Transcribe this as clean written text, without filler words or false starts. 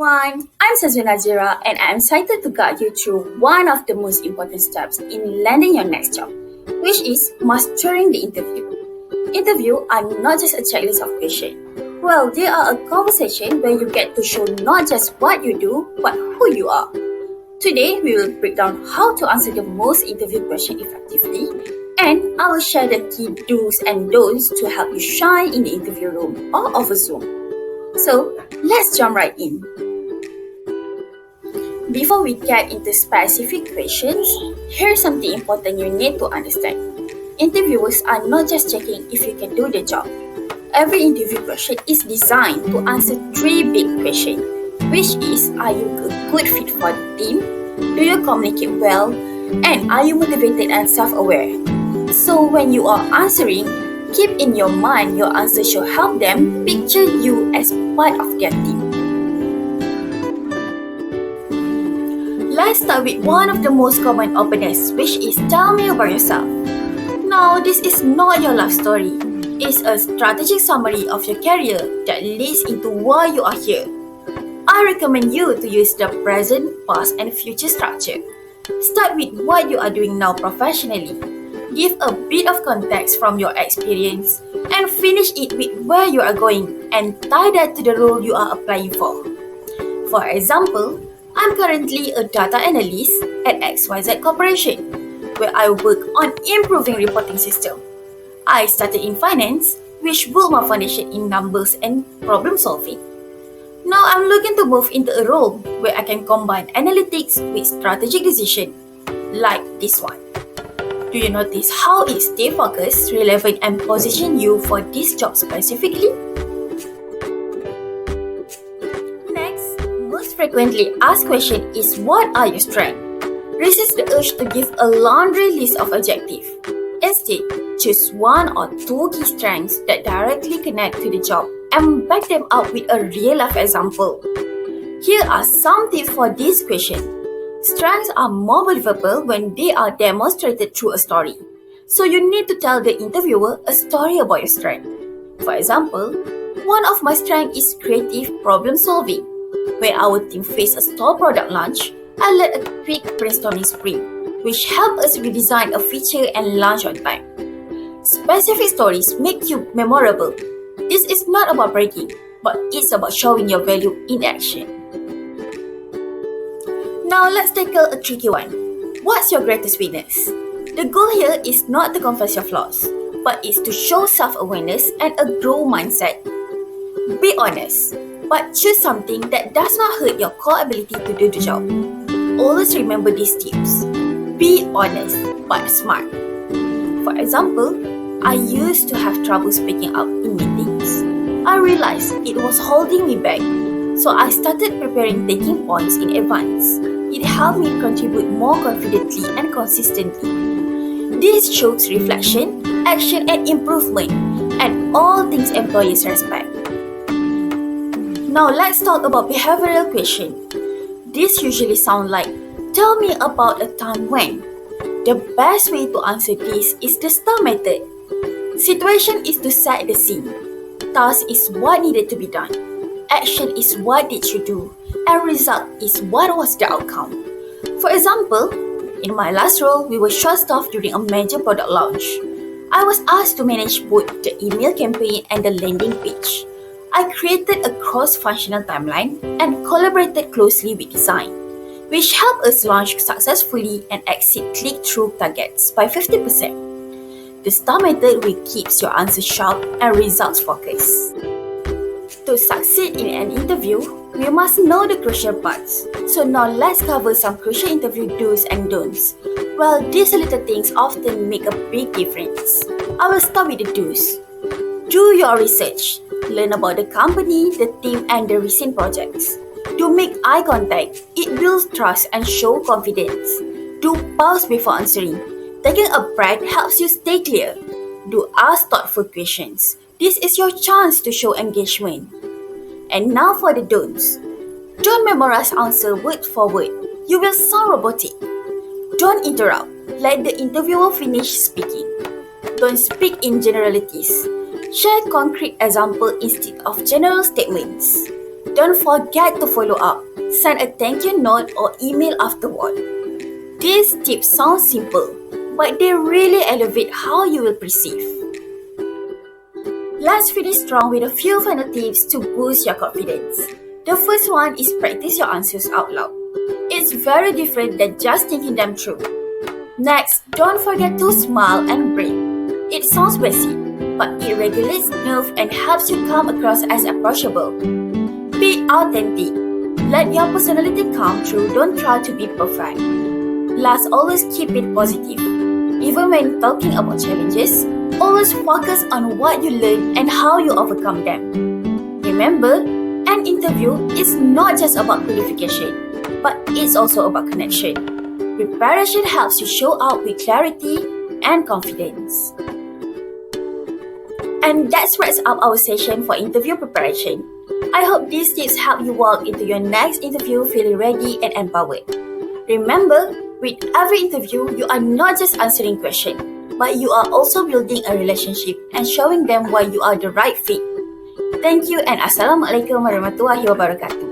everyone, I'm Sazwin Azira and I'm excited to guide you through one of the most important steps in landing your next job, which is mastering the interview. Interview are not just a checklist of questions. Well, they are a conversation where you get to show not just what you do, but who you are. Today, we will break down how to answer the most interview question effectively, and I will share the key do's and don'ts to help you shine in the interview room or over Zoom. So, let's jump right in. Before we get into specific questions, here's something important you need to understand. Interviewers are not just checking if you can do the job. Every interview question is designed to answer three big questions, which is, are you a good fit for the team? Do you communicate well? And are you motivated and self-aware? So when you are answering, keep in your mind your answer should help them picture you as part of their team. Let's start with one of the most common openers, which is tell me about yourself. Now, this is not your life story. It's a strategic summary of your career that leads into why you are here. I recommend you to use the present, past, and future structure. Start with what you are doing now professionally. Give a bit of context from your experience and finish it with where you are going and tie that to the role you are applying for. For example, I'm currently a data analyst at XYZ Corporation, where I work on improving reporting system. I started in finance, which built my foundation in numbers and problem solving. Now I'm looking to move into a role where I can combine analytics with strategic decision, like this one. Do you notice how it stay focused, relevant, and position you for this job specifically? Next, most frequently asked question is what are your strengths? Resist the urge to give a laundry list of adjectives. Instead, choose one or two key strengths that directly connect to the job and back them up with a real-life example. Here are some tips for this question. Strengths are more believable when they are demonstrated through a story. So you need to tell the interviewer a story about your strength. For example, one of my strengths is creative problem solving. When our team faced a store product launch, I led a quick brainstorming sprint, which helped us redesign a feature and launch on time. Specific stories make you memorable. This is not about bragging, but it's about showing your value in action. Now let's tackle a tricky one. What's your greatest weakness? The goal here is not to confess your flaws, but is to show self-awareness and a growth mindset. Be honest, but choose something that does not hurt your core ability to do the job. Always remember these tips. Be honest, but smart. For example, I used to have trouble speaking up in meetings. I realized it was holding me back, so I started preparing taking points in advance. It helped me contribute more confidently and consistently. This shows reflection, action, and improvement, and all things employees respect. Now let's talk about behavioral questions. This usually sound like, tell me about a time when. The best way to answer this is the STAR method. Situation is to set the scene. Task is what needed to be done. Action is what did you do. And result is what was the outcome. For example, in my last role, we were short-staffed during a major product launch. I was asked to manage both the email campaign and the landing page. I created a cross-functional timeline and collaborated closely with design, which helped us launch successfully and exceed click-through targets by 50%. The STAR method will keep your answer sharp and results focused. To succeed in an interview, we must know the crucial parts. So now let's cover some crucial interview do's and don'ts. Well, these little things often make a big difference. I will start with the do's. Do your research. Learn about the company, the team, and the recent projects. Do make eye contact. It builds trust and show confidence. Do pause before answering. Taking a breath helps you stay clear. Do ask thoughtful questions. This is your chance to show engagement. And now for the don'ts. Don't memorize answer word for word. You will sound robotic. Don't interrupt. Let the interviewer finish speaking. Don't speak in generalities. Share concrete examples instead of general statements. Don't forget to follow up. Send a thank you note or email afterward. These tips sound simple, but they really elevate how you will perceive. Let's finish strong with a few final tips to boost your confidence. The first one is practice your answers out loud. It's very different than just thinking them through. Next, don't forget to smile and breathe. It sounds basic, but it regulates nerve and helps you come across as approachable. Be authentic. Let your personality come through, don't try to be perfect. Last, always keep it positive. Even when talking about challenges, always focus on what you learn and how you overcome them. Remember, an interview is not just about qualification, but it's also about connection. Preparation helps you show up with clarity and confidence. And that wraps up our session for interview preparation. I hope these tips help you walk into your next interview feeling ready and empowered. Remember, with every interview, you are not just answering questions, but you are also building a relationship and showing them why you are the right fit. Thank you and Assalamualaikum warahmatullahi wabarakatuh.